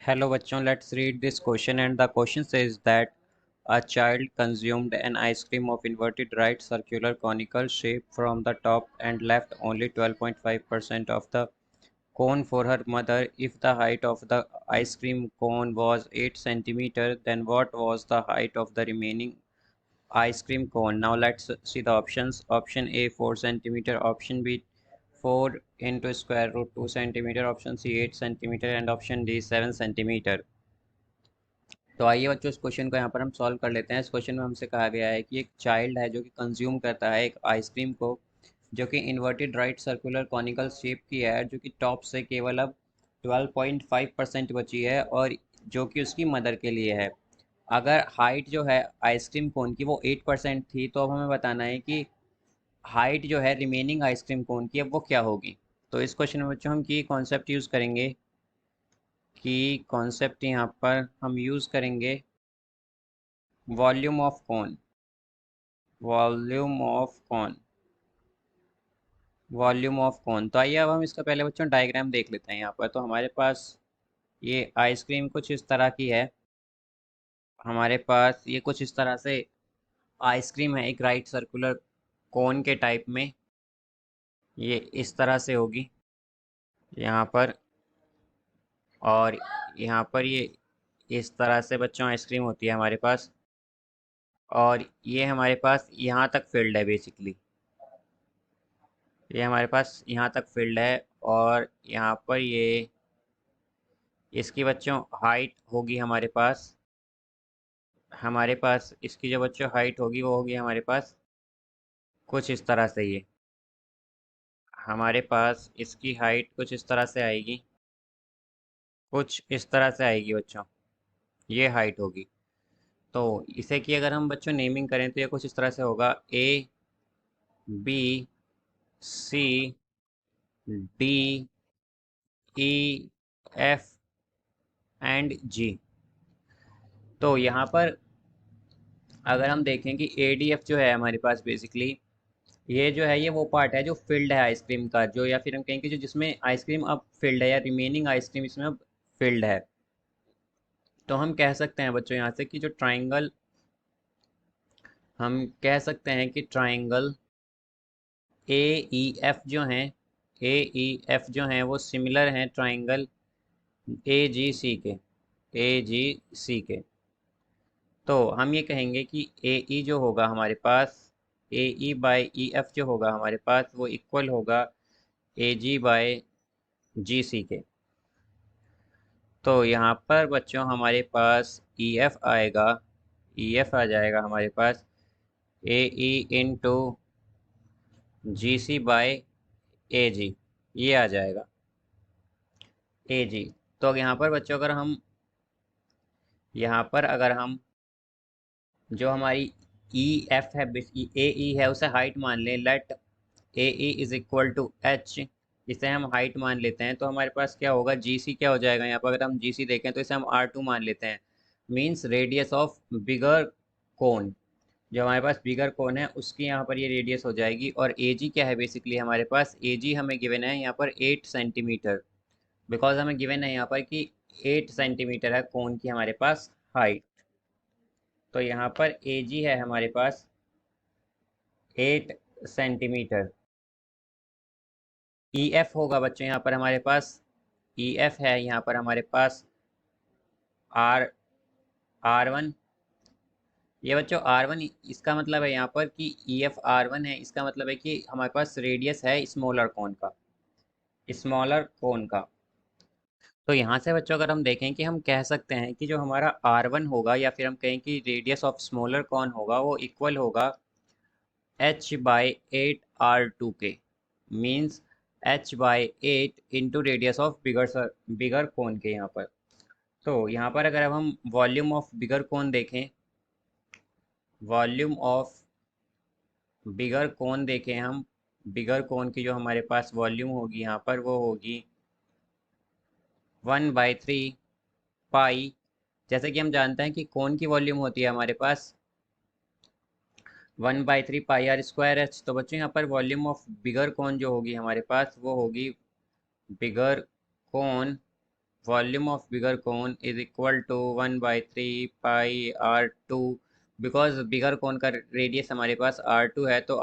Hello bachchon, let's read this question, and the question says that a child consumed an ice cream of inverted right circular conical shape from the top and left only 12.5% of the cone for her mother. If the height of the ice cream cone was 8 centimeter, then what was the height of the remaining ice cream cone? Now let's see the options. Option A 4 centimeter, option B 4 into square root 2 centimeter, option C 8 centimeter and option D 7 centimeter. तो आइए बच्चों इस question को यहाँ पर हम solve कर लेते हैं। इस क्वेश्चन में हमसे कहा गया है कि एक चाइल्ड है जो कि कंज्यूम करता है एक आइसक्रीम को, जो कि inverted right circular conical shape की है, जो कि टॉप से केवल अब 12.5% बची है और जो कि उसकी मदर के लिए है। अगर हाइट जो है आइसक्रीम कोन की वो 8% थी, तो अब हमें बताना है कि हाइट जो है रिमेनिंग आइसक्रीम कोन की अब वो क्या होगी। तो इस क्वेश्चन में बच्चों हम की कॉन्सेप्ट यूज़ करेंगे, कि कॉन्सेप्ट यहाँ पर हम यूज़ करेंगे वॉल्यूम ऑफ कौन, वॉल्यूम ऑफ कौन, वॉल्यूम ऑफ कौन। तो आइए अब हम इसका पहले बच्चों डायग्राम देख लेते हैं। यहाँ पर तो हमारे पास ये आइसक्रीम कुछ इस तरह की है। हमारे पास ये कुछ इस तरह से आइसक्रीम है, एक राइट सर्कुलर कोन के टाइप में। ये इस तरह से होगी यहाँ पर, और यहाँ पर ये इस तरह से बच्चों आइसक्रीम होती है हमारे पास। और ये हमारे पास यहाँ तक फील्ड है बेसिकली, ये हमारे पास यहाँ तक फील्ड है। और यहाँ पर ये इसकी बच्चों हाइट होगी हमारे पास इसकी जो बच्चों हाइट होगी वो होगी हमारे पास कुछ इस तरह से। ये हमारे पास इसकी हाइट कुछ इस तरह से आएगी, कुछ इस तरह से आएगी बच्चों, ये हाइट होगी। तो इसे की अगर हम बच्चों नेमिंग करें तो ये कुछ इस तरह से होगा: A B C D E F and G. तो यहाँ पर अगर हम देखें कि ए डी एफ जो है हमारे पास बेसिकली, ये जो है ये वो पार्ट है जो फिल्ड है आइसक्रीम का, जो या फिर हम कहें कि जो जिसमें आइसक्रीम अब फिल्ड है या रिमेनिंग आइसक्रीम इसमें अब फिल्ड है। तो हम कह सकते हैं बच्चों यहाँ से कि जो ट्राइंगल, हम कह सकते हैं कि ट्राइंगल ए ई एफ जो हैं, ए ई एफ जो हैं वो सिमिलर हैं ट्राइंगल ए जी सी के, ए जी सी के। तो हम ये कहेंगे कि ए ई जो होगा हमारे पास, ए ई बाई ई एफ जो होगा हमारे पास वो इक्वल होगा ए जी बाय जी सी के। तो यहाँ पर बच्चों हमारे पास ई एफ आएगा, ई एफ आ जाएगा हमारे पास ए ई इंटू जी सी बाय ए जी, ये आ जाएगा ए जी। तो अब यहाँ पर बच्चों अगर हम, यहाँ पर अगर हम जो हमारी ई एफ है, ए ई है, उसे हाइट मान लें। Let A E is equal to H, इसे हम हाइट मान लेते हैं। तो हमारे पास क्या होगा, जी सी क्या हो जाएगा यहाँ पर, अगर हम जी सी देखें तो इसे हम आर टू मान लेते हैं। मीन्स रेडियस ऑफ बिगर कोन, जो हमारे पास बिगर कोन है उसकी यहाँ पर ये रेडियस हो जाएगी। और ए जी क्या है बेसिकली हमारे पास, ए जी हमें गिवन है यहाँ पर 8 सेंटीमीटर, बिकॉज हमें गिवन है यहाँ पर कि 8 सेंटीमीटर है कोन की हमारे पास हाइट। तो यहाँ पर ए जी है हमारे पास 8 सेंटीमीटर। ई एफ होगा बच्चों यहाँ पर हमारे पास, ई एफ है यहाँ पर हमारे पास आर आर वन। ये बच्चों आर वन, इसका मतलब है यहाँ पर कि ई एफ आर वन है, इसका मतलब है कि हमारे पास रेडियस है स्मॉलर कोन का, स्मॉलर कोन का। तो यहाँ से बच्चों अगर हम देखें कि हम कह सकते हैं कि जो हमारा आर वन होगा, या फिर हम कहें कि रेडियस ऑफ स्मॉलर कॉन होगा, वो इक्वल होगा एच बाई 8 R2 के। Means H by 8 into radius of bigger cone के यहाँ पर। तो यहाँ पर अगर अब हम वॉल्यूम ऑफ बिगर कोन देखें, वॉल्यूम ऑफ बिगर कोन देखें हम, बिगर कोन की जो हमारे पास वॉल्यूम होगी यहाँ पर वो होगी 1/3 पाई। जैसे कि हम जानते हैं कि कोन की वॉल्यूम होती है हमारे पास 1/3 पाई आर स्क्वायर एच। तो बच्चों यहाँ पर वॉल्यूम ऑफ बिगर कोन जो होगी हमारे पास वो होगी bigger cone volume of bigger cone is equal to 1/3 pi R2, because bigger cone का रेडियस हमारे पास R2 है, तो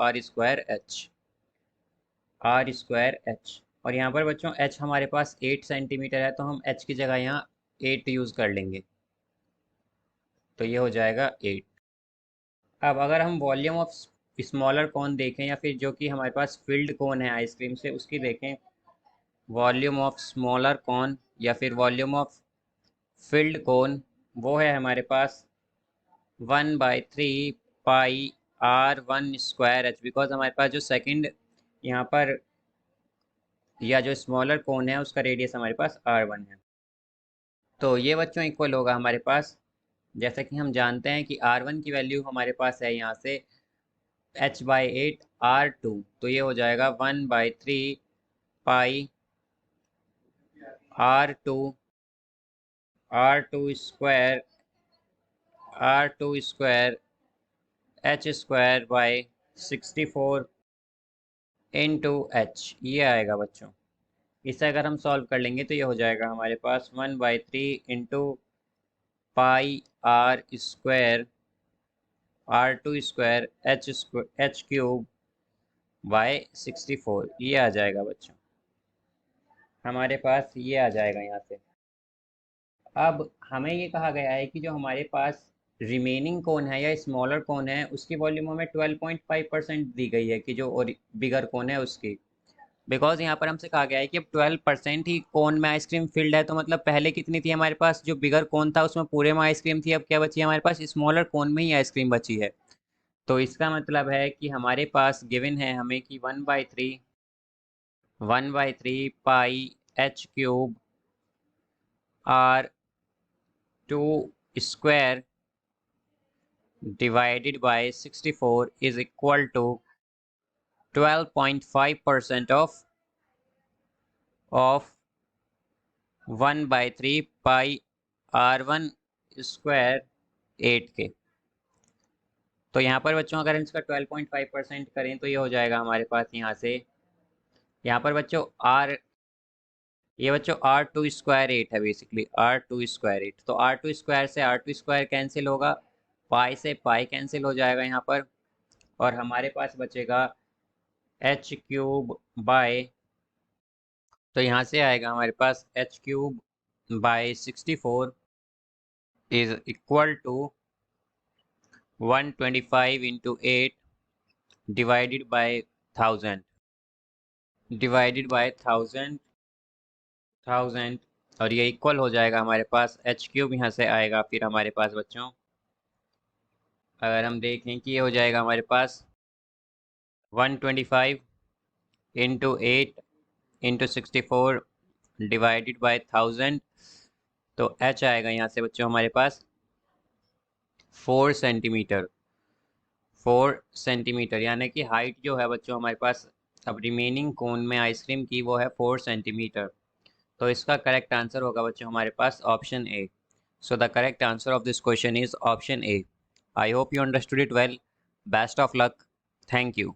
R²H, और यहाँ पर बच्चों H हमारे पास 8 सेंटीमीटर है, तो हम H की जगह यहाँ 8 यूज़ कर लेंगे, तो ये हो जाएगा 8। अब अगर हम वॉल्यूम ऑफ स्मॉलर कोन देखें, या फिर जो कि हमारे पास फिल्ड कोन है आइसक्रीम से, उसकी देखें, वॉल्यूम ऑफ स्मॉलर कोन या फिर वॉल्यूम ऑफ फिल्ड कोन, वो है हमारे पास 1/3 पाई R1²H, बिकॉज हमारे पास जो सेकंड यहाँ पर या जो स्मॉलर कोन है उसका रेडियस हमारे पास R1 है। तो ये बच्चों इक्वल होगा हमारे पास, जैसा कि हम जानते हैं कि R1 की वैल्यू हमारे पास है यहाँ से H/8 R2, तो ये हो जाएगा 1/3 pi R2 R2² H²/64 into H, ये आएगा बच्चों। इसे अगर हम सॉल्व कर लेंगे तो ये हो जाएगा हमारे पास 1/3 इंटू पाई R²H³ ये आ जाएगा बच्चों, हमारे पास ये आ जाएगा यहाँ से। अब हमें ये कहा गया है कि जो हमारे पास रिमेनिंग कोन है या स्मॉलर कोन है, उसकी वॉल्यूम हमें 12.5% दी गई है, कि जो और बिगर कोन है उसकी, बिकॉज यहाँ पर हमसे कहा गया है कि अब 12% ही कोन में आइसक्रीम फिल्ड है, तो मतलब पहले कितनी थी हमारे पास, जो बिगर कोन था उसमें पूरे में आइसक्रीम थी, अब क्या बची है हमारे पास, स्मॉलर कोन में ही आइसक्रीम बची है। तो इसका मतलब है कि हमारे पास गिवन है हमें कि 1/3 पाई H³ R2² divided by 64 is equal to 12.5% of 1/3 pi R1² 8 के। तो यहाँ पर बच्चों अगर इसका 12.5% करें तो ये हो जाएगा हमारे पास यहाँ से, यहाँ पर बच्चों ये बच्चों R2² 8 है, बेसिकली R2² 8, तो R2² से R2² कैंसिल होगा, पाई से पाई कैंसिल हो जाएगा यहाँ पर, और हमारे पास बचेगा H³ तो यहाँ से आएगा हमारे पास H³/64 is equal to 125 into 8 divided by 1000 और ये इक्वल हो जाएगा हमारे पास H³ यहाँ से आएगा फिर हमारे पास बच्चों, अगर हम देखें कि ये हो जाएगा हमारे पास 125 इंटू 8 इंटू 64 डिवाइडेड बाय 1000, तो H आएगा यहाँ से बच्चों हमारे पास 4 सेंटीमीटर, यानी कि हाइट जो है बच्चों हमारे पास अब रिमेनिंग कोन में आइसक्रीम की वो है 4 सेंटीमीटर। तो इसका करेक्ट आंसर होगा बच्चों हमारे पास option A. So the correct answer of this question is option A. I hope you understood it well. Best of luck. Thank you.